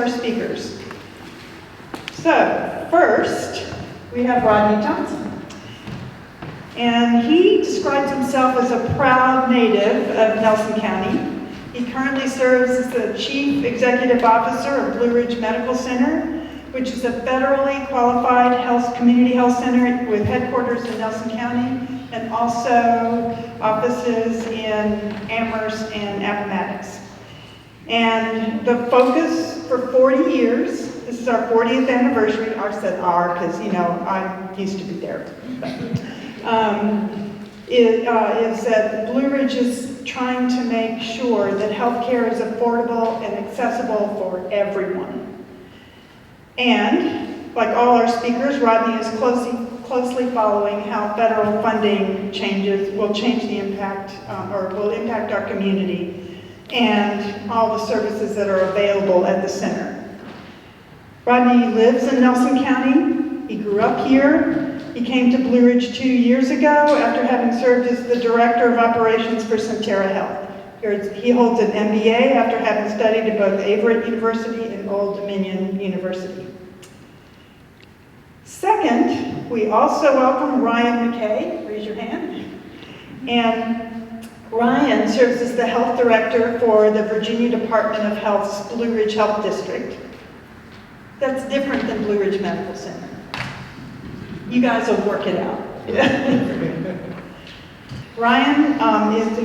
our speakers. So, first, we have Rodney Johnson. And he describes himself as a proud native of Nelson County. He currently serves as the Chief Executive Officer of Blue Ridge Medical Center, which is a federally qualified community health center with headquarters in Nelson County and also offices in Amherst and Appomattox. And the focus for 40 years, this is our 40th anniversary, I said "our" because, you know, I used to be there. Is that Blue Ridge is trying to make sure that healthcare is affordable and accessible for everyone. And, like all our speakers, Rodney is closely following how federal funding will change the impact, or will impact our community and all the services that are available at the center. Rodney lives in Nelson County. He grew up here. He came to Blue Ridge 2 years ago after having served as the Director of Operations for Centera Health. He holds an MBA after having studied at both Averett University and Old Dominion University. Second, we also welcome Ryan McKay. Raise your hand. And Ryan serves as the Health Director for the Virginia Department of Health's Blue Ridge Health District. That's different than Blue Ridge Medical Center. You guys will work it out. Ryan,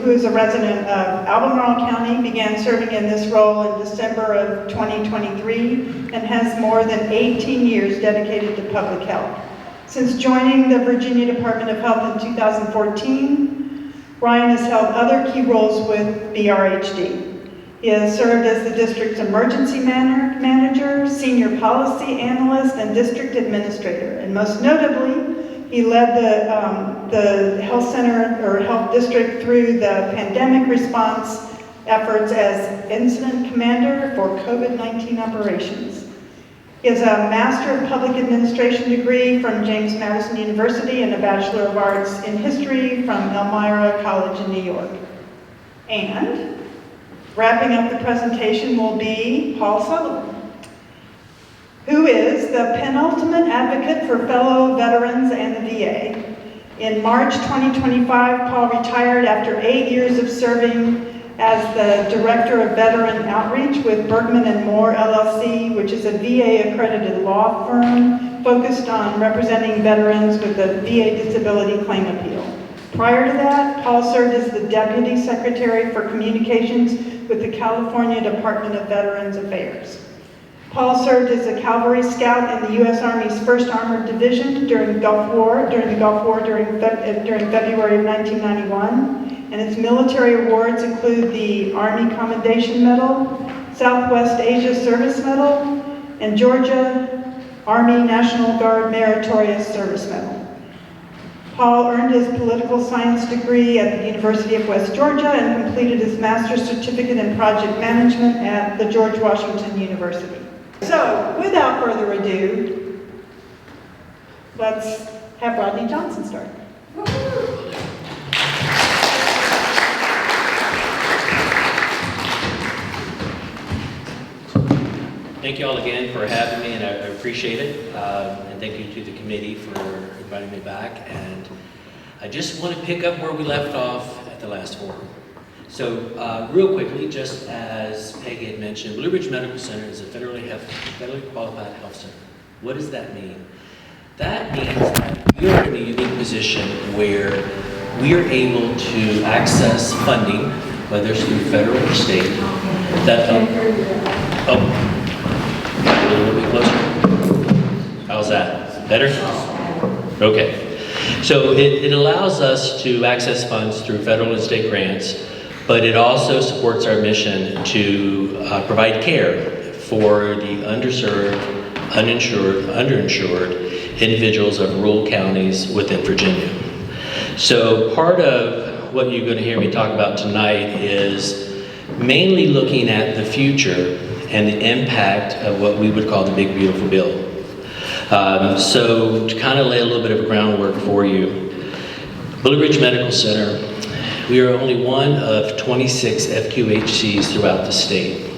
who is a resident of Albemarle County, began serving in this role in December of 2023 and has more than 18 years dedicated to public health. Since joining the Virginia Department of Health in 2014, Ryan has held other key roles with BRHD. He has served as the district's emergency manager, senior policy analyst, and district administrator. And most notably, he led the health center or health district through the pandemic response efforts as incident commander for COVID-19 operations. He has a Master of Public Administration degree from James Madison University and a Bachelor of Arts in History from Elmira College in New York. And wrapping up the presentation will be Paul Sullivan, who is the penultimate advocate for fellow veterans and the VA. In March 2025, Paul retired after 8 years of serving as the Director of Veteran Outreach with Bergman & Moore, LLC, which is a VA-accredited law firm focused on representing veterans with a VA disability claim appeal. Prior to that, Paul served as the Deputy Secretary for Communications with the California Department of Veterans Affairs. Paul served as a cavalry scout in the U.S. Army's 1st Armored Division during the Gulf War during February of 1991, and his military awards include the Army Commendation Medal, Southwest Asia Service Medal, and Georgia Army National Guard Meritorious Service Medal. Paul earned his political science degree at the University of West Georgia and completed his master's certificate in project management at the George Washington University. So, without further ado, let's have Rodney Johnson start. Thank you all again for having me, and I appreciate it. And thank you to the committee for inviting me back. And I just want to pick up where we left off at the last forum. So real quickly, just as Peggy had mentioned, Blue Ridge Medical Center is a federally qualified health center. What does that mean? That means that we are in a unique position where we are able to access funding, whether it's through federal or state, that a little bit closer. How's that? Better? Okay. So it allows us to access funds through federal and state grants, but it also supports our mission to provide care for the underserved, uninsured, underinsured individuals of rural counties within Virginia. So part of what you're going to hear me talk about tonight is mainly looking at the future and the impact of what we would call the Big Beautiful Bill. So to kind of lay a little bit of groundwork for you, Blue Ridge Medical Center, we are only one of 26 FQHCs throughout the state.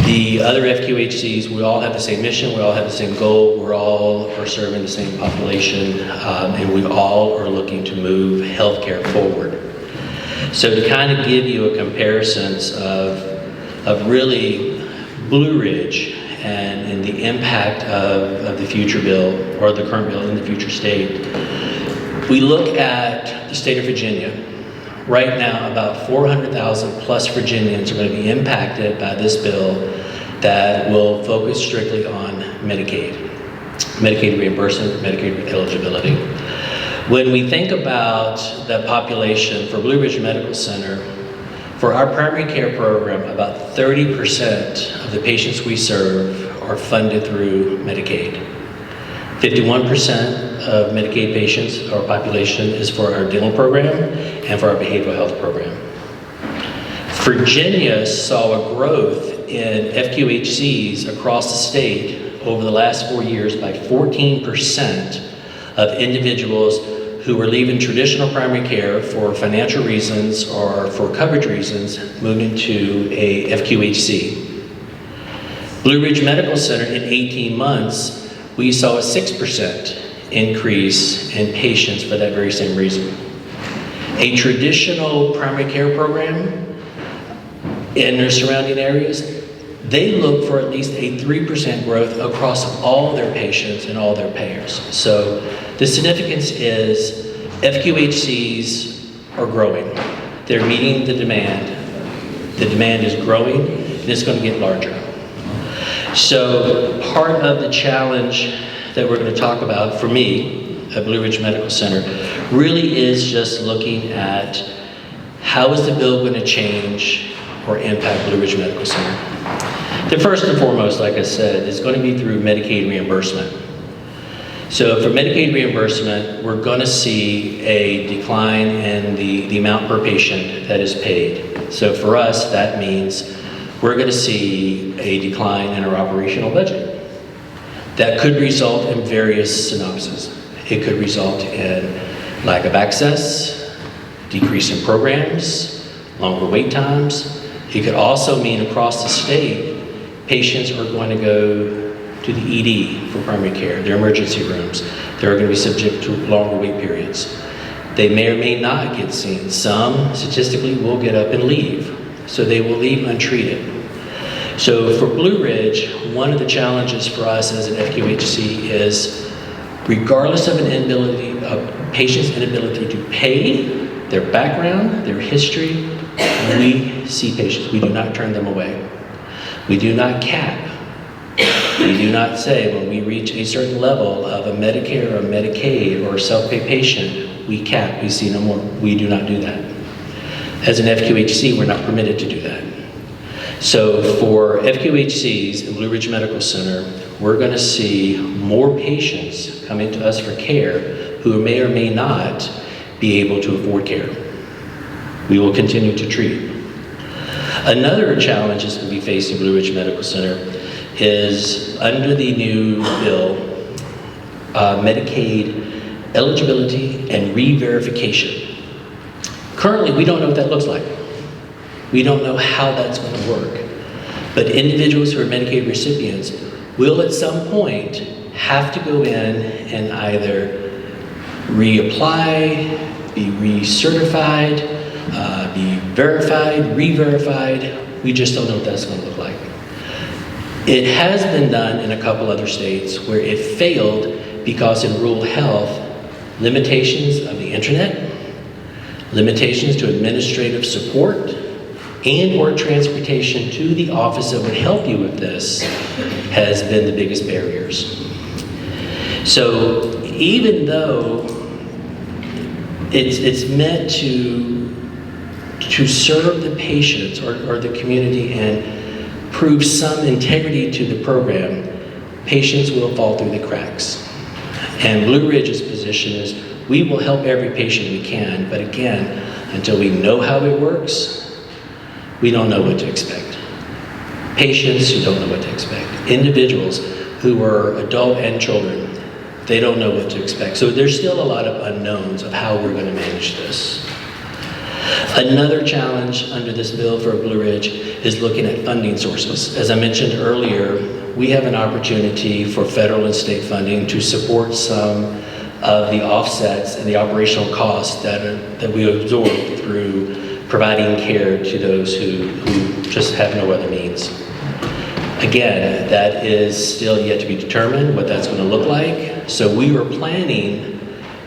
The other FQHCs, we all have the same mission, we all have the same goal, we're all are serving the same population, and we all are looking to move healthcare forward. So to kind of give you a comparison of really Blue Ridge and the impact of the future bill, or the current bill in the future state, we look at the state of Virginia. Right now, about 400,000 plus Virginians are going to be impacted by this bill that will focus strictly on Medicaid reimbursement, Medicaid eligibility. When we think about the population for Blue Ridge Medical Center, for our primary care program, about 30% of the patients we serve are funded through Medicaid. 51% of Medicaid patients, our population, is for our dental program and for our behavioral health program. Virginia saw a growth in FQHCs across the state over the last 4 years by 14% of individuals who were leaving traditional primary care for financial reasons or for coverage reasons, moving to a FQHC. Blue Ridge Medical Center, in 18 months, we saw a 6% increase in patients for that very same reason. A traditional primary care program in their surrounding areas, they look for at least a 3% growth across all their patients and all their payers. So the significance is FQHCs are growing. They're meeting the demand. The demand is growing and it's going to get larger. So part of the challenge that we're going to talk about for me at Blue Ridge Medical Center really is just looking at how is the bill going to change or impact Blue Ridge Medical Center. The first and foremost, like I said, is going to be through Medicaid reimbursement. So for Medicaid reimbursement, we're going to see a decline in the amount per patient that is paid. So for us, that means we're going to see a decline in our operational budget. That could result in various synopses. It could result in lack of access, decrease in programs, longer wait times. It could also mean across the state, patients are going to go to the ED for primary care, their emergency rooms. They're going to be subject to longer wait periods. They may or may not get seen. Some statistically will get up and leave. So they will leave untreated. So for Blue Ridge, one of the challenges for us as an FQHC is, regardless of a patient's inability to pay, their background, their history, we see patients. We do not turn them away. We do not cap. We do not say when we reach a certain level of a Medicare or Medicaid or self-pay patient, we cap, we see no more. We do not do that. As an FQHC, we're not permitted to do that. So for FQHCs in Blue Ridge Medical Center, we're going to see more patients coming to us for care who may or may not be able to afford care. We will continue to treat. Another challenge that's going to be facing Blue Ridge Medical Center is, under the new bill, Medicaid eligibility and re-verification. Currently, we don't know what that looks like. We don't know how that's going to work. But individuals who are Medicaid recipients will at some point have to go in and either reapply, be recertified, be verified, re-verified. We just don't know what that's going to look like. It has been done in a couple other states where it failed because in rural health, limitations of the internet, limitations to administrative support, and or transportation to the office that would help you with this has been the biggest barriers. So even though it's meant to serve the patients or the community and prove some integrity to the program, patients will fall through the cracks. And Blue Ridge's position is we will help every patient we can, but again, until we know how it works, we don't know what to expect. Patients who don't know what to expect. Individuals who are adult and children, they don't know what to expect. So there's still a lot of unknowns of how we're going to manage this. Another challenge under this bill for Blue Ridge is looking at funding sources. As I mentioned earlier, we have an opportunity for federal and state funding to support some of the offsets and the operational costs that we absorb through providing care to those who just have no other means. Again, that is still yet to be determined what that's going to look like. So we were planning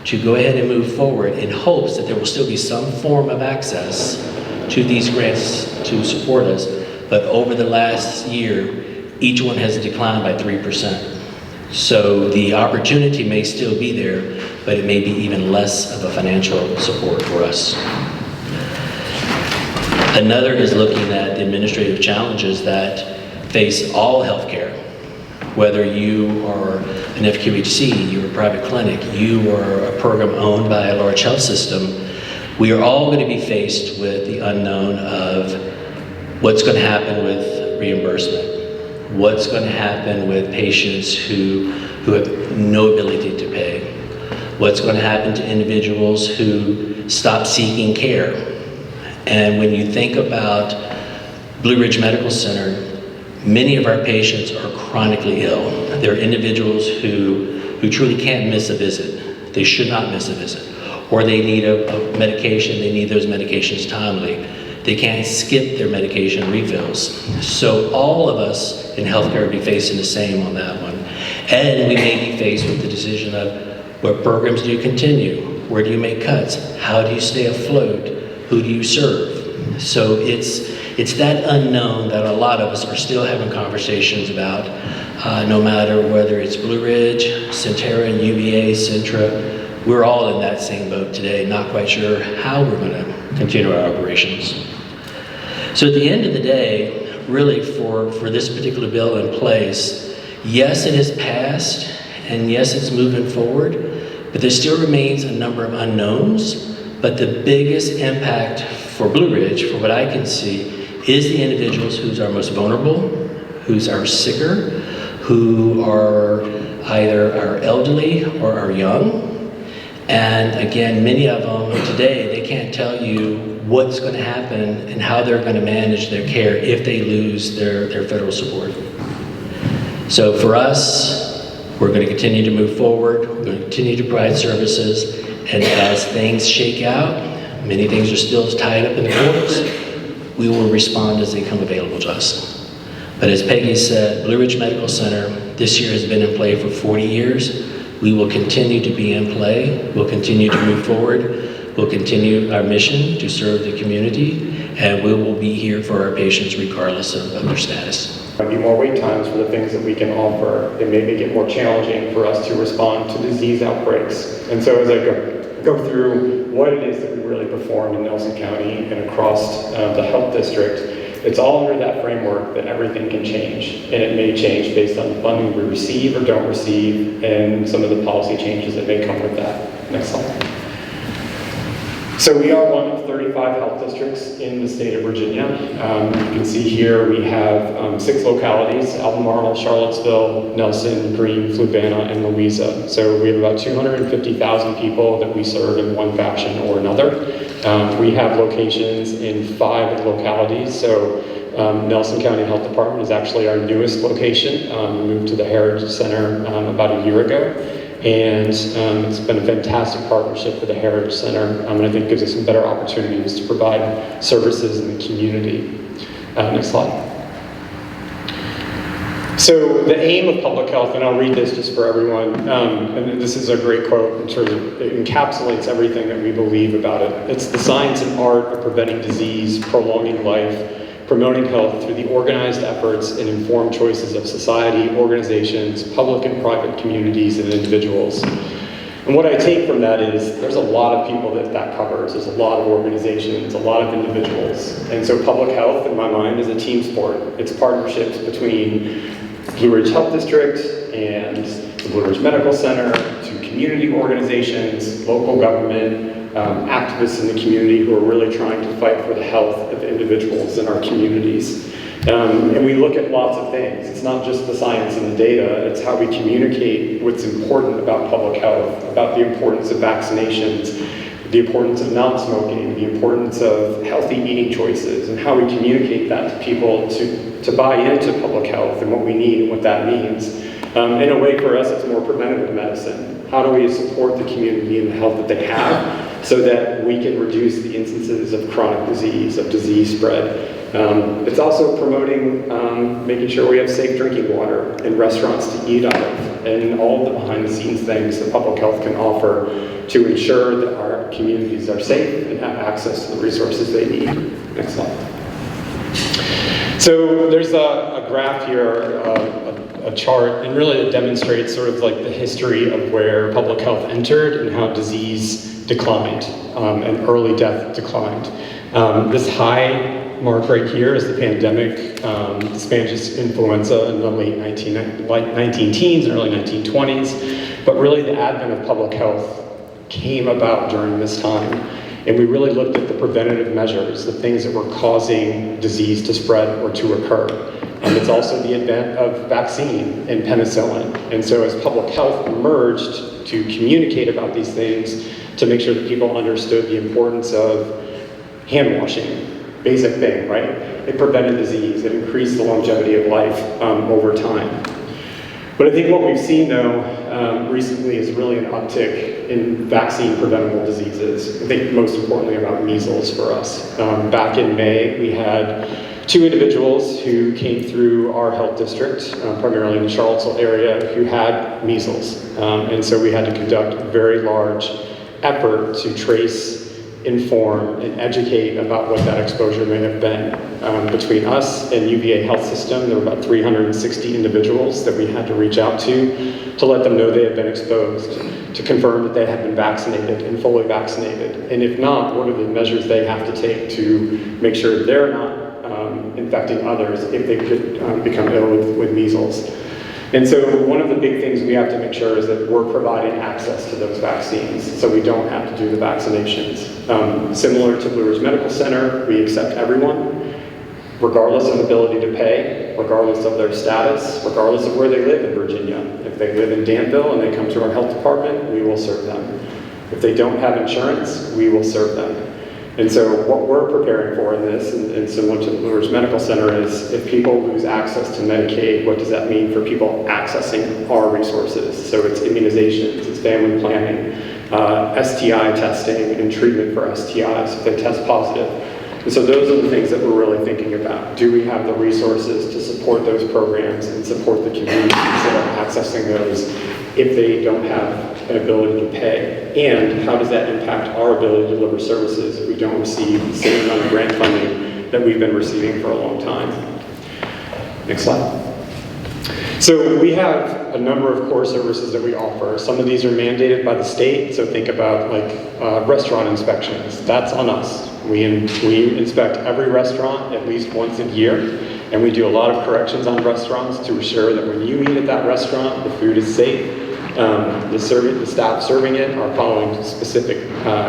to go ahead and move forward in hopes that there will still be some form of access to these grants to support us. But over the last year, each one has declined by 3%. So the opportunity may still be there, but it may be even less of a financial support for us. Another is looking at the administrative challenges that face all healthcare. Whether you are an FQHC, you're a private clinic, you are a program owned by a large health system, we are all going to be faced with the unknown of what's going to happen with reimbursement, what's going to happen with patients who have no ability to pay, what's going to happen to individuals who stop seeking care. And when you think about Blue Ridge Medical Center, many of our patients are chronically ill. They're individuals who truly can't miss a visit. They should not miss a visit. Or they need a medication, they need those medications timely. They can't skip their medication refills. So all of us in healthcare will be facing the same on that one. And we may be faced with the decision of what programs do you continue? Where do you make cuts? How do you stay afloat? Who do you serve? So it's that unknown that a lot of us are still having conversations about, no matter whether it's Blue Ridge, Centera, UVA, Centra. We're all in that same boat today, not quite sure how we're going to continue our operations. So at the end of the day, really for this particular bill in place, yes, it has passed, and yes, it's moving forward, but there still remains a number of unknowns. But the biggest impact for Blue Ridge, for what I can see, is the individuals who's our most vulnerable, who's our sicker, who are either our elderly or our young. And again, many of them today, they can't tell you what's going to happen and how they're going to manage their care if they lose their federal support. So for us, we're going to continue to move forward. We're going to continue to provide services. And as things shake out, many things are still tied up in the courts, we will respond as they come available to us. But as Peggy said, Blue Ridge Medical Center this year has been in play for 40 years. We will continue to be in play. We'll continue to move forward. We'll continue our mission to serve the community, and we will be here for our patients regardless of their status. There might be more wait times for the things that we can offer. It may make it more challenging for us to respond to disease outbreaks. And so as I go through what it is that we really perform in Nelson County and across the health district, it's all under that framework that everything can change. And it may change based on the funding we receive or don't receive and some of the policy changes that may come with that. Next slide. So we are one of 35 health districts in the state of Virginia. You can see here we have 6 localities: Albemarle, Charlottesville, Nelson, Greene, Fluvanna, and Louisa. So we have about 250,000 people that we serve in one fashion or another. We have locations in 5 localities. So Nelson County Health Department is actually our newest location. We moved to the Heritage Center about a year ago. And it's been a fantastic partnership with the Heritage Center, and I think gives us some better opportunities to provide services in the community. Next slide. So the aim of public health, and I'll read this just for everyone, and this is a great quote in terms of, it encapsulates everything that we believe about it. It's the science and art of preventing disease, prolonging life, promoting health through the organized efforts and informed choices of society, organizations, public and private communities, and individuals. And what I take from that is there's a lot of people that covers. There's a lot of organizations, a lot of individuals. And so public health, in my mind, is a team sport. It's partnerships between Blue Ridge Health District and the Blue Ridge Medical Center, to community organizations, local government, activists in the community who are really trying to fight for the health of individuals in our communities. And we look at lots of things. It's not just the science and the data, it's how we communicate what's important about public health, about the importance of vaccinations, the importance of not smoking, the importance of healthy eating choices, and how we communicate that to people to buy into public health and what we need and what that means. In a way, for us, it's more preventative medicine. How do we support the community and the health that they have so that we can reduce the instances of chronic disease, of disease spread? It's also promoting making sure we have safe drinking water and restaurants to eat out of, and all the behind-the-scenes things that public health can offer to ensure that our communities are safe and have access to the resources they need. Next slide. So there's a graph here, a chart, and really it demonstrates sort of like the history of where public health entered and how disease declined and early death declined. This high mark right here is the pandemic, the Spanish influenza in the late 19-teens and early 1920s. But really the advent of public health came about during this time. And we really looked at the preventative measures, the things that were causing disease to spread or to occur. And it's also the advent of vaccine and penicillin. And so as public health emerged to communicate about these things, to make sure that people understood the importance of hand washing, basic thing, right? It prevented disease, it increased the longevity of life over time. But I think what we've seen though recently is really an uptick in vaccine preventable diseases. I think most importantly about measles for us. Back in May, we had 2 individuals who came through our health district, primarily in the Charlottesville area, who had measles. And so we had to conduct a very large effort to trace, inform, and educate about what that exposure may have been. Between us and UVA Health System, there were about 360 individuals that we had to reach out to let them know they had been exposed, to confirm that they had been vaccinated and fully vaccinated. And if not, what are the measures they have to take to make sure they're not infecting others if they could become ill with measles. And so one of the big things we have to make sure is that we're providing access to those vaccines so we don't have to do the vaccinations. Similar to Blue Ridge Medical Center, we accept everyone, regardless of ability to pay, regardless of their status, regardless of where they live in Virginia. If they live in Danville and they come to our health department, we will serve them. If they don't have insurance, we will serve them. And so what we're preparing for in this, and similar to the Blue Ridge Medical Center, is if people lose access to Medicaid, what does that mean for people accessing our resources? So it's immunizations, it's family planning, STI testing and treatment for STIs if they test positive. And so those are the things that we're really thinking about. Do we have the resources to support those programs and support the communities that are accessing those if they don't have an ability to pay? And how does that impact our ability to deliver services if we don't receive the same amount of grant funding that we've been receiving for a long time? Next slide. So we have a number of core services that we offer. Some of these are mandated by the state, so think about like restaurant inspections. That's on us. We inspect every restaurant at least once a year, and we do a lot of corrections on restaurants to ensure that when you eat at that restaurant, the food is safe. The staff serving it are following specific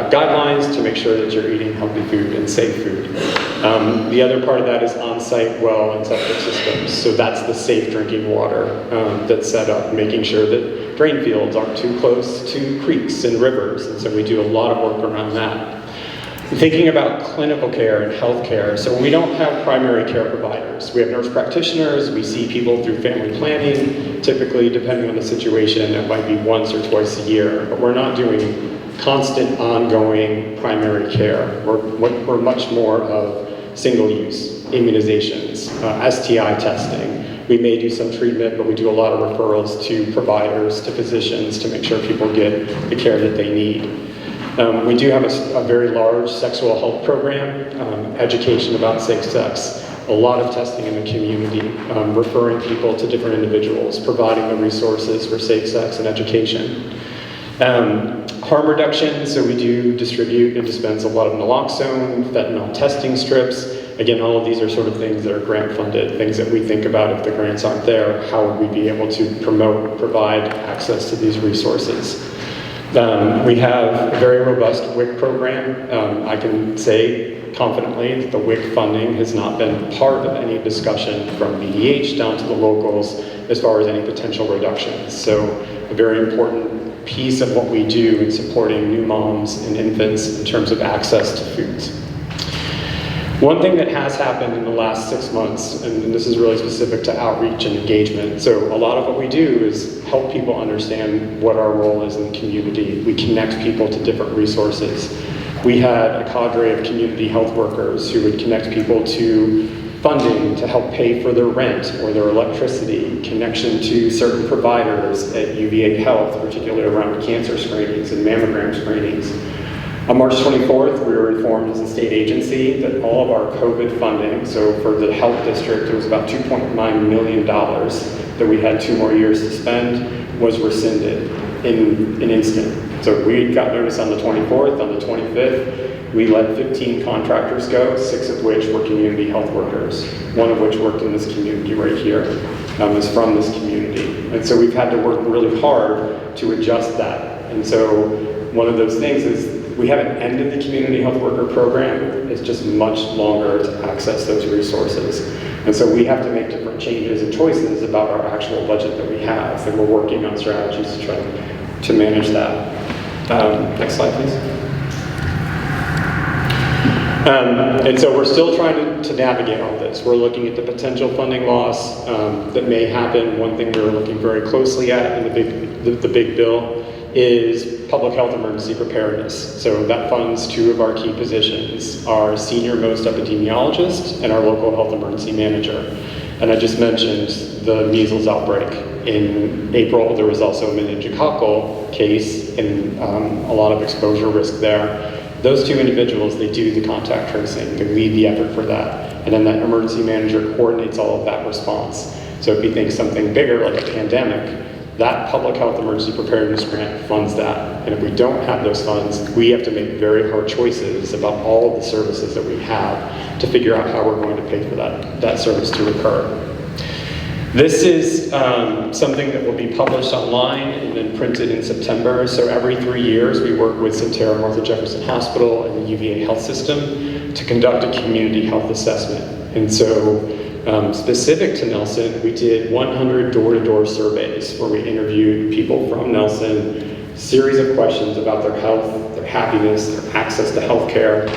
guidelines to make sure that you're eating healthy food and safe food. The other part of that is on-site well and septic systems. So that's the safe drinking water that's set up, making sure that drain fields aren't too close to creeks and rivers. And so we do a lot of work around that. Thinking about clinical care and health care, so we don't have primary care providers. We have nurse practitioners, we see people through family planning. Typically, depending on the situation, it might be once or twice a year, but we're not doing constant, ongoing primary care. We're much more of single-use immunizations, STI testing. We may do some treatment, but we do a lot of referrals to providers, to physicians, to make sure people get the care that they need. We do have a very large sexual health program, education about safe sex, a lot of testing in the community, referring people to different individuals, providing the resources for safe sex and education. Harm reduction, so we do distribute and dispense a lot of naloxone, fentanyl testing strips. Again, all of these are sort of things that are grant funded, things that we think about if the grants aren't there, how would we be able to provide access to these resources. We have a very robust WIC program. I can say confidently that the WIC funding has not been part of any discussion from BDH down to the locals as far as any potential reductions. So a very important piece of what we do in supporting new moms and infants in terms of access to foods. One thing that has happened in the last 6 months, and this is really specific to outreach and engagement, so a lot of what we do is help people understand what our role is in the community. We connect people to different resources. We had a cadre of community health workers who would connect people to funding to help pay for their rent or their electricity, connection to certain providers at UVA Health, particularly around cancer screenings and mammogram screenings. On March 24th, we were informed as a state agency that all of our COVID funding, so for the health district, it was about $2.9 million that we had 2 more years to spend, was rescinded in an instant. So we got notice on the 24th, on the 25th, we let 15 contractors go, 6 of which were community health workers, 1 of which worked in this community right here, is from this community. And so we've had to work really hard to adjust that. And so one of those things is we haven't ended the community health worker program, it's just much longer to access those resources. And so we have to make different changes and choices about our actual budget that we have, and we're working on strategies to try to manage that. Next slide, please. And so we're still trying to navigate all this. We're looking at the potential funding loss that may happen. One thing we're looking very closely at in the big bill is public health emergency preparedness. So that funds 2 of our key positions, our senior most epidemiologist and our local health emergency manager. And I just mentioned the measles outbreak. In April, there was also a meningococcal case and a lot of exposure risk there. Those 2 individuals, they do the contact tracing, they lead the effort for that. And then that emergency manager coordinates all of that response. So if you think something bigger like a pandemic, that public health emergency preparedness grant funds that. And if we don't have those funds, we have to make very hard choices about all of the services that we have to figure out how we're going to pay for that service to occur. This is something that will be published online and then printed in September. So every 3 years, we work with Sentara Martha Jefferson Hospital and the UVA Health System to conduct a community health assessment. And so specific to Nelson, we did 100 door-to-door surveys where we interviewed people from Nelson, series of questions about their health, their happiness, their access to healthcare,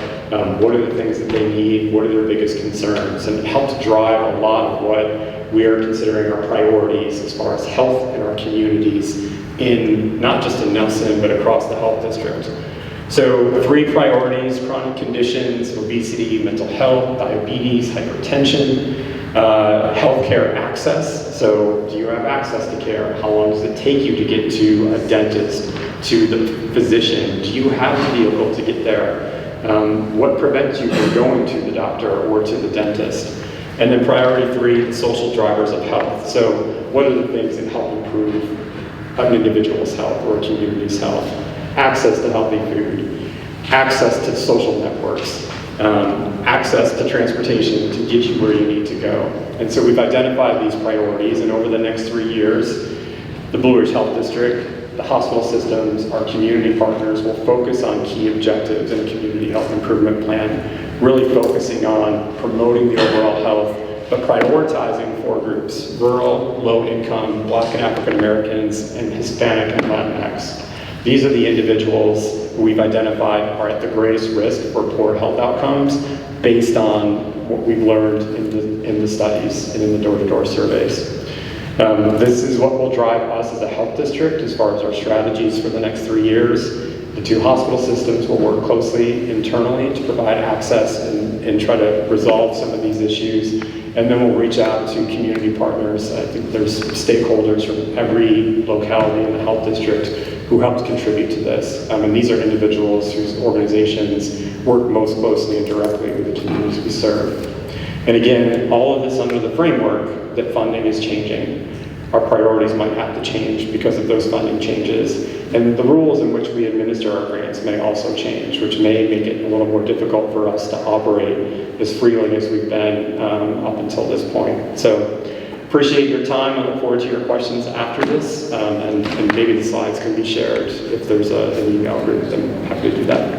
what are the things that they need, what are their biggest concerns, and it helped drive a lot of what we are considering our priorities as far as health in our communities, in not just in Nelson, but across the health district. So 3 priorities: chronic conditions, obesity, mental health, diabetes, hypertension, healthcare access. So do you have access to care? How long does it take you to get to a dentist, to the physician? Do you have a vehicle to get there? What prevents you from going to the doctor or to the dentist? And then priority 3, the social drivers of health. So what are the things that help improve an individual's health or a community's health? Access to healthy food, access to social networks, access to transportation to get you where you need to go. And so we've identified these priorities, and over the next 3 years, the Blue Ridge Health District, the hospital systems, our community partners will focus on key objectives in a community health improvement plan, really focusing on promoting the overall health, but prioritizing 4 groups: rural, low income, Black and African Americans, and Hispanic and Latinx. These are the individuals we've identified are at the greatest risk for poor health outcomes based on what we've learned in the studies and in the door-to-door surveys. This is what will drive us as a health district as far as our strategies for the next 3 years. The 2 hospital systems will work closely internally to provide access and try to resolve some of these issues. And then we'll reach out to community partners. I think there's stakeholders from every locality in the health district who helped contribute to this. And these are individuals whose organizations work most closely and directly with the communities we serve. And again, all of this under the framework that funding is changing. Our priorities might have to change because of those funding changes. And the rules in which we administer our grants may also change, which may make it a little more difficult for us to operate as freely as we've been up until this point. So appreciate your time. I look forward to your questions after this. And maybe the slides can be shared if there's an email group, then I'm happy to do that.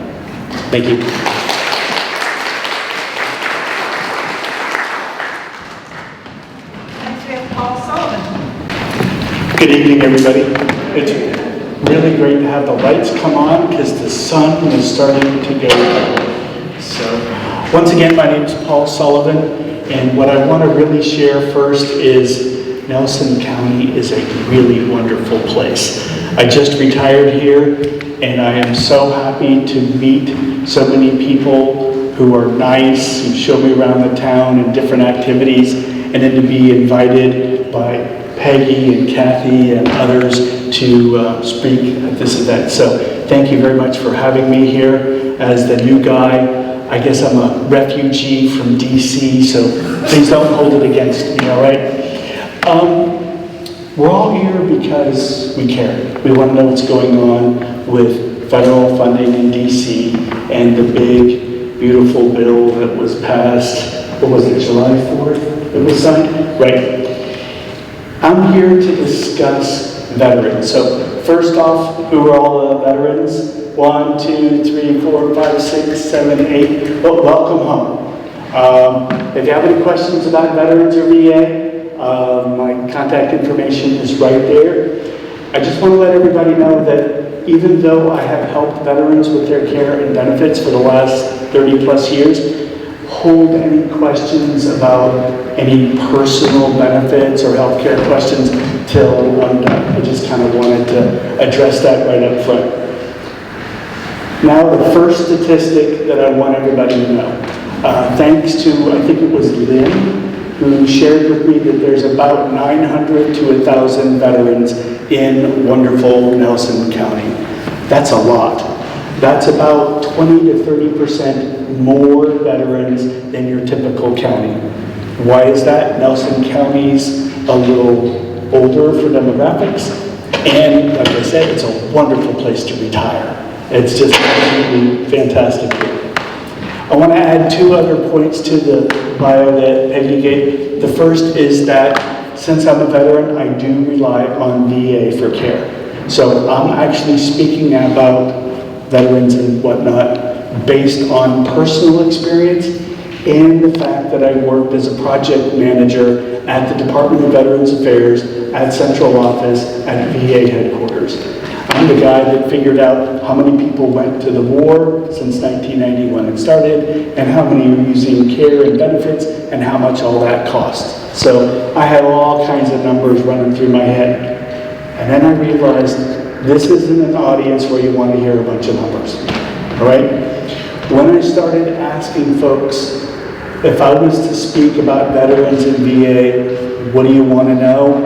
Thank you. Next we have Paul Sullivan. Good evening, everybody. really great to have the lights come on because the sun is starting to go down. So, once again, my name is Paul Sullivan, and what I want to really share first is Nelson County is a really wonderful place. I just retired here, and I am so happy to meet so many people who are nice, who show me around the town and different activities, and then to be invited by Peggy and Kathy and others to speak at this event. So thank you very much for having me here as the new guy. I guess I'm a refugee from DC, so please don't hold it against me, all right? We're all here because we care. We want to know what's going on with federal funding in DC and the big beautiful bill that was passed, what was it, July 4th it was signed? Right. I'm here to discuss veterans. So first off, who are all the veterans? 1, 2, 3, 4, 5, 6, 7, 8. Well, welcome home. If you have any questions about veterans or VA, my contact information is right there. I just want to let everybody know that even though I have helped veterans with their care and benefits for the last 30 plus years, hold any questions about any personal benefits or healthcare questions till I'm done. I just kind of wanted to address that right up front. Now, the first statistic that I want everybody to know. Thanks to, I think it was Lynn, who shared with me that there's about 900 to 1,000 veterans in wonderful Nelson County. That's a lot. That's about 20 to 30% more veterans than your typical county. Why is that? Nelson County's a little older for demographics, and like I said, it's a wonderful place to retire. It's just absolutely fantastic here. I want to add 2 other points to the bio that Peggy gave. The first is that since I'm a veteran, I do rely on VA for care. So I'm actually speaking about veterans and whatnot based on personal experience and the fact that I worked as a project manager at the Department of Veterans Affairs at Central Office at VA headquarters. I'm the guy that figured out how many people went to the war since 1990 when it started, and how many are using care and benefits, and how much all that costs. So I had all kinds of numbers running through my head. And then I realized this isn't an audience where you want to hear a bunch of numbers. All right? When I started asking folks if I was to speak about veterans in VA, what do you want to know?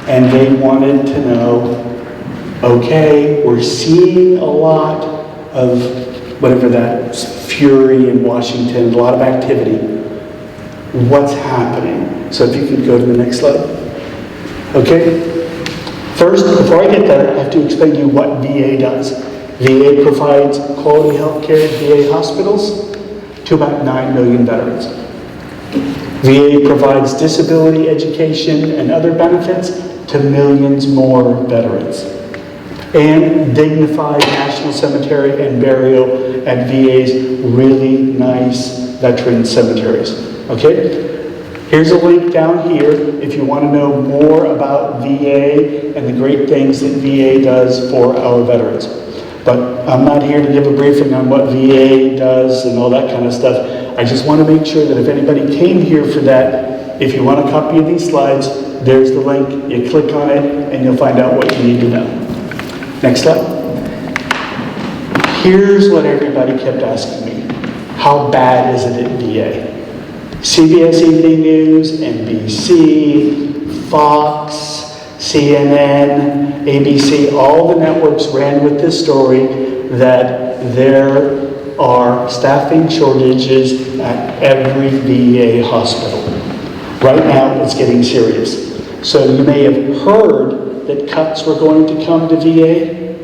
And they wanted to know, okay, we're seeing a lot of whatever that fury in Washington, a lot of activity. What's happening? So if you could go to the next slide. Okay. First, before I get there, I have to explain to you what VA does. VA provides quality health care at VA hospitals to about 9 million veterans. VA provides disability education and other benefits to millions more veterans. And dignified national cemetery and burial at VA's really nice veteran cemeteries. Okay? Here's a link down here if you want to know more about VA and the great things that VA does for our veterans. But I'm not here to give a briefing on what VA does and all that kind of stuff. I just want to make sure that if anybody came here for that, if you want a copy of these slides, there's the link. You click on it and you'll find out what you need to know. Next slide. Here's what everybody kept asking me. How bad is it at VA? CBS Evening News, NBC, Fox, CNN, ABC, all the networks ran with this story that there are staffing shortages at every VA hospital. Right now, it's getting serious. So you may have heard that cuts were going to come to VA.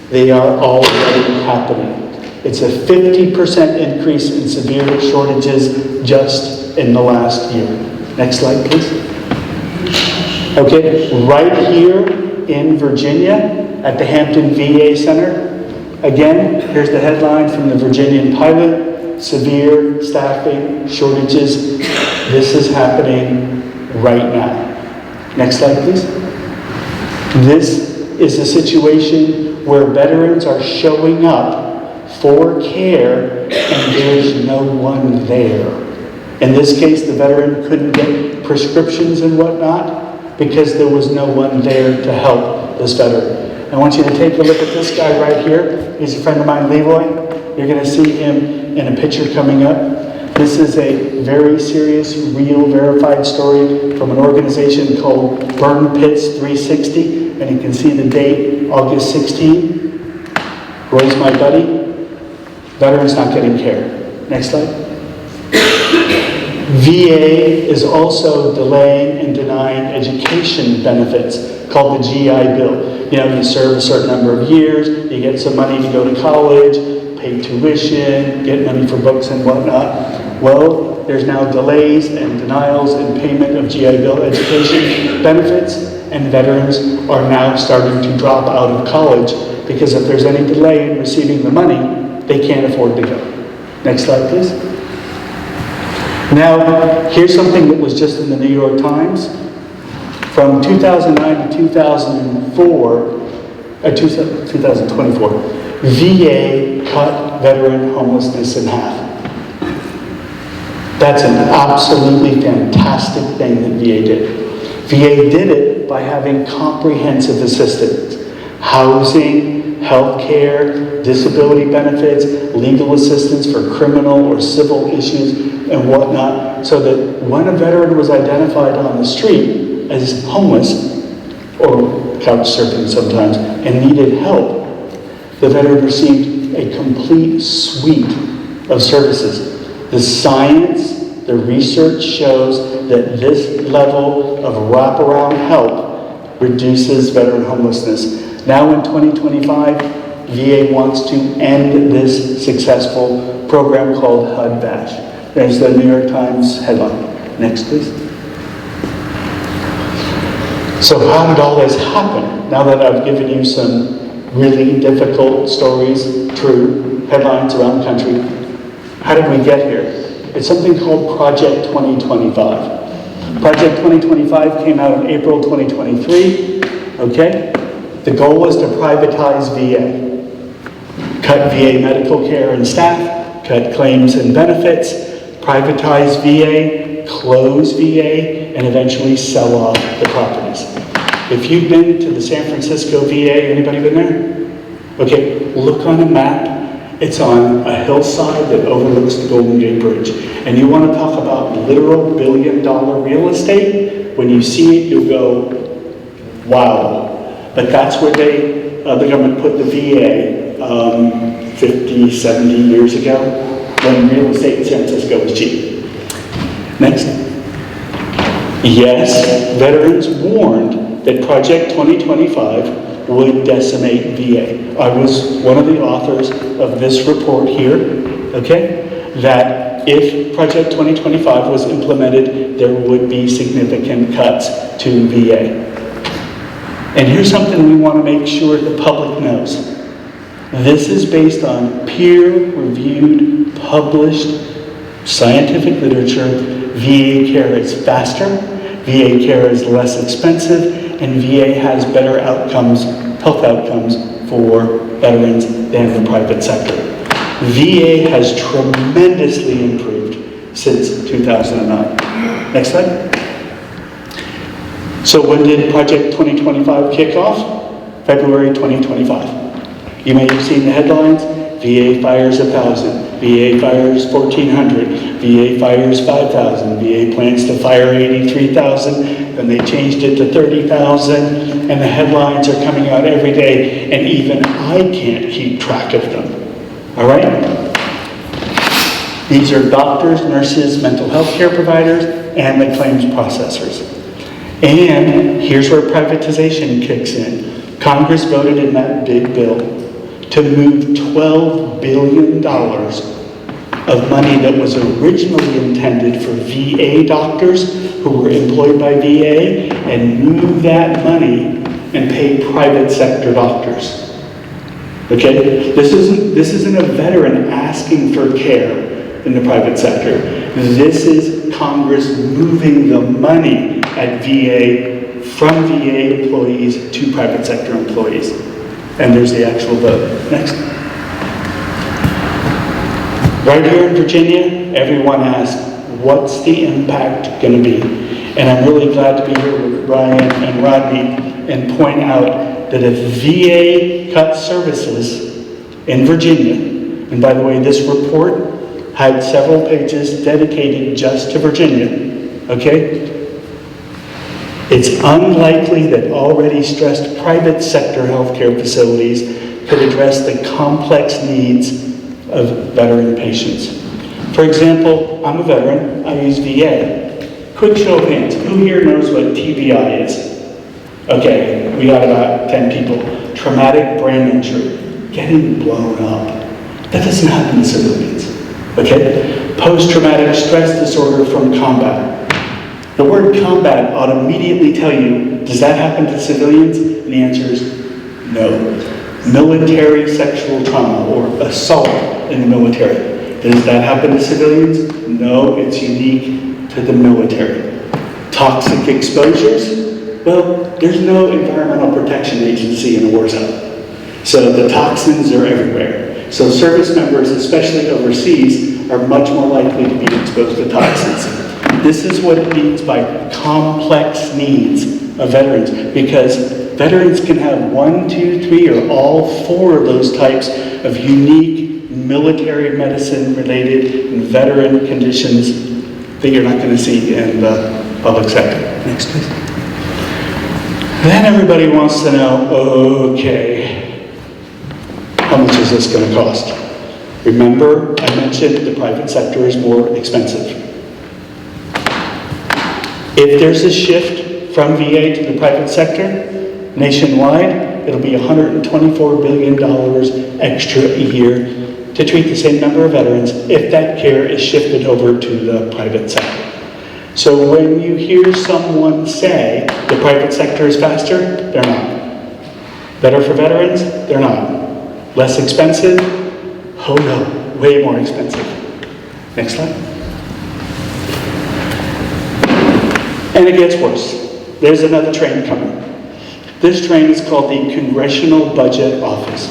They are already happening. It's a 50% increase in severe shortages just in the last year. Next slide, please. Okay, right here in Virginia at the Hampton VA Center. Again, here's the headline from the Virginian Pilot, severe staffing shortages. This is happening right now. Next slide, please. This is a situation where veterans are showing up for care and there's no one there. In this case, the veteran couldn't get prescriptions and whatnot because there was no one there to help this veteran. I want you to take a look at this guy right here. He's a friend of mine, Leroy. You're going to see him in a picture coming up. This is a very serious, real, verified story from an organization called Burn Pits 360. And you can see the date, August 16. Roy's my buddy. Veterans not getting care. Next slide. VA is also delaying and denying education benefits called the GI Bill. You know, you serve a certain number of years, you get some money to go to college, pay tuition, get money for books and whatnot. Well, there's now delays and denials in payment of GI Bill education benefits, and veterans are now starting to drop out of college because if there's any delay in receiving the money, they can't afford to go. Next slide, please. Now, here's something that was just in the New York Times. From 2009 to 2024, VA cut veteran homelessness in half. That's an absolutely fantastic thing that VA did. VA did it by having comprehensive assistance. Housing, health care, disability benefits, legal assistance for criminal or civil issues and whatnot, so that when a veteran was identified on the street as homeless, or couch surfing sometimes, and needed help, the veteran received a complete suite of services. The science, the research shows that this level of wraparound help reduces veteran homelessness. Now in 2025, VA wants to end this successful program called HUD-VASH. There's the New York Times headline. Next, please. So how did all this happen? Now that I've given you some really difficult stories, true, headlines around the country, how did we get here? It's something called Project 2025. Project 2025 came out in April 2023, okay? The goal was to privatize VA. Cut VA medical care and staff, cut claims and benefits, privatize VA, close VA, and eventually sell off the properties. If you've been to the San Francisco VA, anybody been there? Okay, look on a map. It's on a hillside that overlooks the Golden Gate Bridge. And you want to talk about literal billion-dollar real estate? When you see it, you'll go, wow. But that's where the government put the VA 50, 70 years ago, when real estate in San Francisco was cheap. Next. Yes, veterans warned that Project 2025 would decimate VA. I was one of the authors of this report here, okay, that if Project 2025 was implemented, there would be significant cuts to VA. And here's something we want to make sure the public knows. This is based on peer-reviewed, published scientific literature. VA care is faster, VA care is less expensive, and VA has better outcomes, health outcomes for veterans than the private sector. VA has tremendously improved since 2009. Next slide. So when did Project 2025 kick off? February 2025. You may have seen the headlines. VA fires 1,000, VA fires 1,400, VA fires 5,000, VA plans to fire 83,000, then they changed it to 30,000, and the headlines are coming out every day, and even I can't keep track of them. All right? These are doctors, nurses, mental health care providers, and the claims processors. And here's where privatization kicks in. Congress voted in that big bill to move $12 billion of money that was originally intended for VA doctors who were employed by VA, and move that money and pay private sector doctors. Okay? This isn't a veteran asking for care in the private sector. This is Congress moving the money at VA from VA employees to private sector employees. And there's the actual vote. Next. Right here in Virginia, everyone asks, what's the impact going to be? And I'm really glad to be here with Ryan and Rodney and point out that if VA cuts services in Virginia, and by the way, this report had several pages dedicated just to Virginia, okay? It's unlikely that already stressed private sector healthcare facilities could address the complex needs of veteran patients. For example, I'm a veteran, I use VA. Quick show of hands, who here knows what TBI is? Okay, we got about 10 people. Traumatic brain injury, getting blown up. That doesn't happen to civilians, okay? Post-traumatic stress disorder from combat. The word combat ought to immediately tell you, does that happen to civilians? And the answer is no. Military sexual trauma or assault in the military. Does that happen to civilians? No, it's unique to the military. Toxic exposures? Well, there's no environmental protection agency in a war zone. So the toxins are everywhere. So service members, especially overseas, are much more likely to be exposed to toxins. This is what it means by complex needs of veterans, because veterans can have 1, 2, 3, or all 4 of those types of unique military medicine related and veteran conditions that you're not going to see in the public sector. Next, please. Then everybody wants to know, okay, how much is this going to cost? Remember, I mentioned the private sector is more expensive. If there's a shift from VA to the private sector, nationwide, it'll be $124 billion extra a year to treat the same number of veterans if that care is shifted over to the private sector. So when you hear someone say the private sector is faster, they're not. Better for veterans? They're not. Less expensive? Oh no, way more expensive. Next slide. And it gets worse. There's another train coming. This train is called the Congressional Budget Office.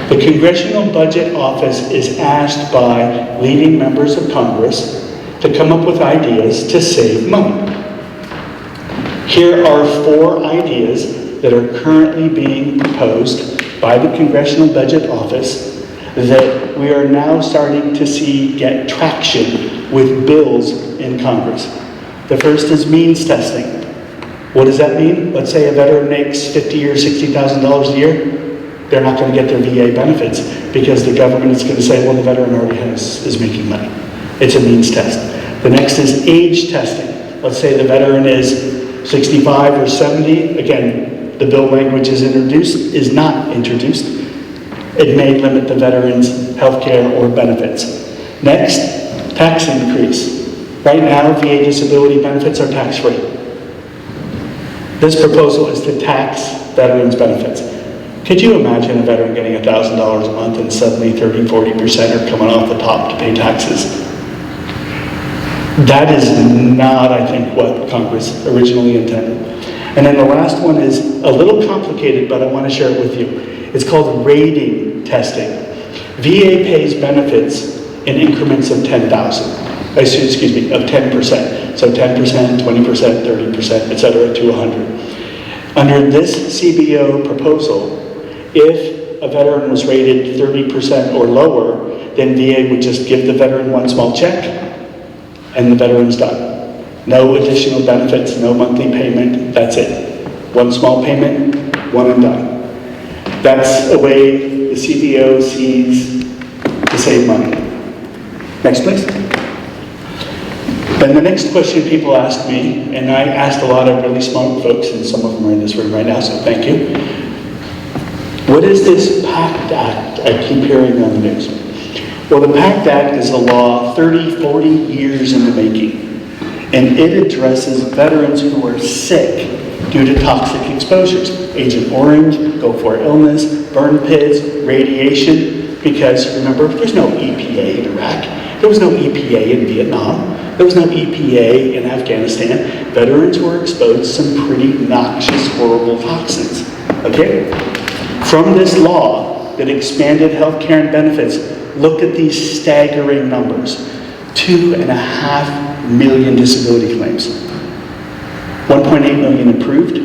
The Congressional Budget Office is asked by leading members of Congress to come up with ideas to save money. Here are 4 ideas that are currently being proposed by the Congressional Budget Office that we are now starting to see get traction with bills in Congress. The first is means testing. What does that mean? Let's say a veteran makes $50,000 or $60,000 a year. They're not going to get their VA benefits because the government is going to say, well, the veteran already is making money. It's a means test. The next is age testing. Let's say the veteran is 65 or 70. Again, the bill language is not introduced. It may limit the veteran's health care or benefits. Next, tax increase. Right now, VA disability benefits are tax-free. This proposal is to tax veterans' benefits. Could you imagine a veteran getting $1,000 a month and suddenly 30, 40% are coming off the top to pay taxes? That is not, I think, what Congress originally intended. And then the last one is a little complicated, but I want to share it with you. It's called rating testing. VA pays benefits in increments of 10,000. Excuse me, of 10%. So 10%, 20%, 30%, etc. to 100. Under this CBO proposal, if a veteran was rated 30% or lower, then VA would just give the veteran one small check, and the veteran's done. No additional benefits, no monthly payment, that's it. One small payment, one and done. That's a way the CBO sees to save money. Next, please. Then the next question people ask me, and I asked a lot of really smart folks, and some of them are in this room right now, so thank you. What is this PACT Act I keep hearing on the news? Well, the PACT Act is a law 30, 40 years in the making, and it addresses veterans who are sick due to toxic exposures. Agent Orange, Gulf War illness, burn pits, radiation, because remember, there's no EPA in Iraq. There was no EPA in Vietnam. There was no EPA in Afghanistan. Veterans were exposed to some pretty noxious, horrible toxins, okay? From this law that expanded health care and benefits, look at these staggering numbers. 2.5 million disability claims. 1.8 million approved.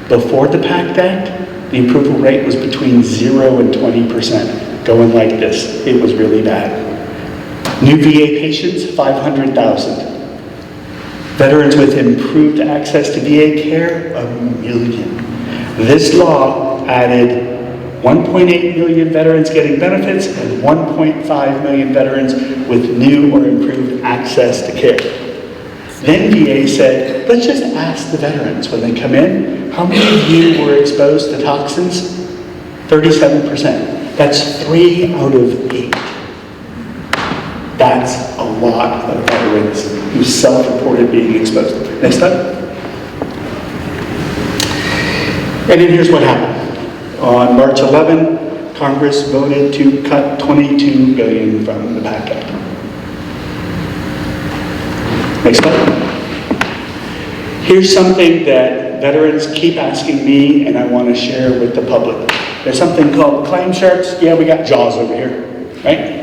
Before the PACT Act, the approval rate was between 0 and 20%, going like this. It was really bad. New VA patients, 500,000. Veterans with improved access to VA care, 1 million. This law added 1.8 million veterans getting benefits and 1.5 million veterans with new or improved access to care. Then VA said, let's just ask the veterans when they come in, how many of you were exposed to toxins? 37%. That's 3 out of 8. That's a lot of veterans who self-reported being exposed. Next slide. And then here's what happened. On March 11, Congress voted to cut $22 billion from the PACT Act. Next slide. Here's something that veterans keep asking me and I want to share with the public. There's something called claim sharks. Yeah, we got Jaws over here, right?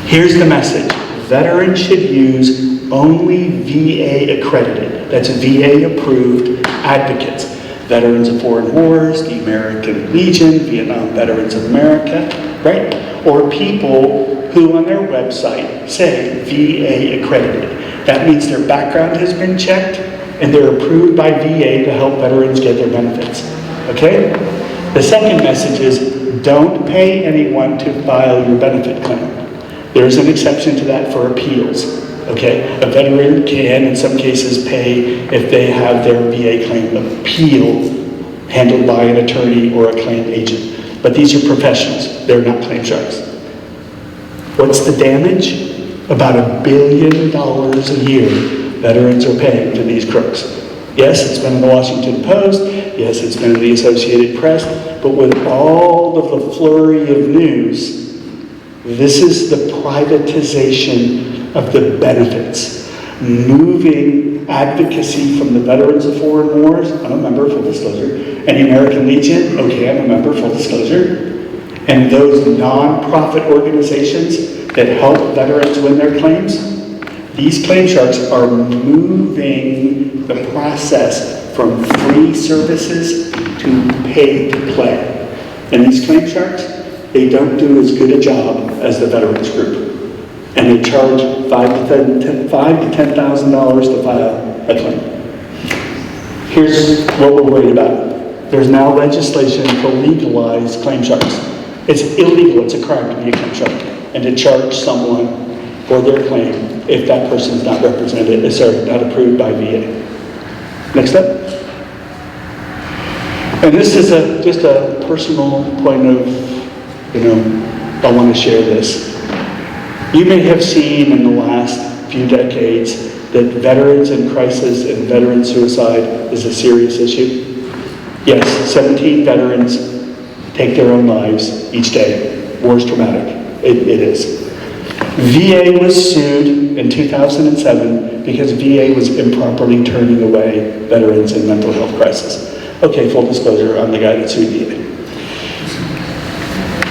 Here's the message. Veterans should use only VA accredited, that's VA approved advocates. Veterans of Foreign Wars, the American Legion, Vietnam Veterans of America, right? Or people who on their website say VA accredited. That means their background has been checked and they're approved by VA to help veterans get their benefits, okay? The second message is don't pay anyone to file your benefit claim. There's an exception to that for appeals, okay? A veteran can, in some cases, pay if they have their VA claim appeal handled by an attorney or a claim agent. But these are professionals. They're not claim sharks. What's the damage? About $1 billion a year veterans are paying to these crooks. Yes, it's been in the Washington Post. Yes, it's been in the Associated Press. But with all of the flurry of news, this is the privatization of the benefits. Moving advocacy from the Veterans of Foreign Wars, I'm a member, full disclosure, and the American Legion, okay, I'm a member, full disclosure, and those non-profit organizations that help veterans win their claims, these claim sharks are moving the process from free services to pay to play. And these claim sharks, they don't do as good a job as the veterans group. And they charge $5,000 to $10,000 to file a claim. Here's what we're worried about. There's now legislation to legalize claim sharks. It's illegal, it's a crime to be a claim shark, and to charge someone for their claim if that person's not represented, not approved by VA. Next up. And this is just a personal point of, I want to share this. You may have seen in the last few decades that veterans in crisis and veteran suicide is a serious issue. Yes, 17 veterans take their own lives each day. War is traumatic. It is. VA was sued in 2007 because VA was improperly turning away veterans in mental health crisis. Okay, full disclosure, I'm the guy that sued VA.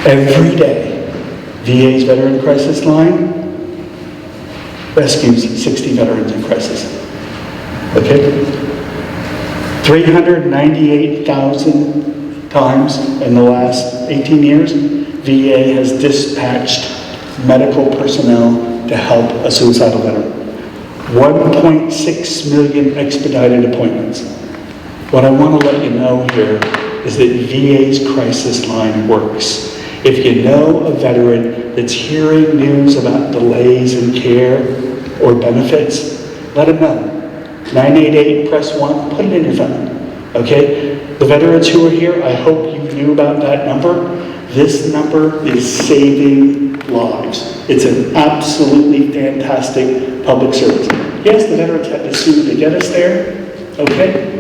Every day, VA's Veteran Crisis Line rescues 60 veterans in crisis. Okay? 398,000 times in the last 18 years, VA has dispatched medical personnel to help a suicidal veteran. 1.6 million expedited appointments. What I want to let you know here is that VA's crisis line works. If you know a veteran that's hearing news about delays in care or benefits, let them know. 988, press 1, put it in your phone. Okay? The veterans who are here, I hope you knew about that number. This number is saving lives. It's an absolutely fantastic public service. Yes, the veterans had to sue to get us there, okay?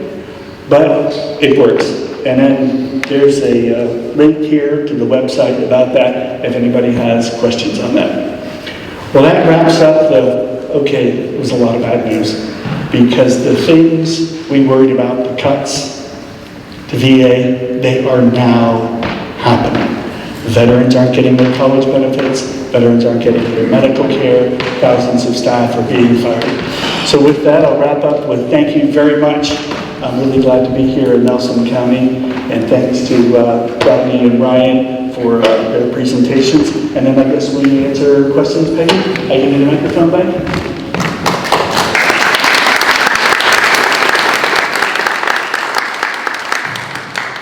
But it works. And then there's a link here to the website about that if anybody has questions on that. Well, that wraps up it was a lot of bad news, because the things we worried about, the cuts to VA, they are now happening. Veterans aren't getting their college benefits, veterans aren't getting their medical care, thousands of staff are being fired. So with that, I'll wrap up with thank you very much. I'm really glad to be here in Nelson County, and thanks to Rodney and Ryan for their presentations. And then I guess we answer questions, Peggy. I give you the microphone back.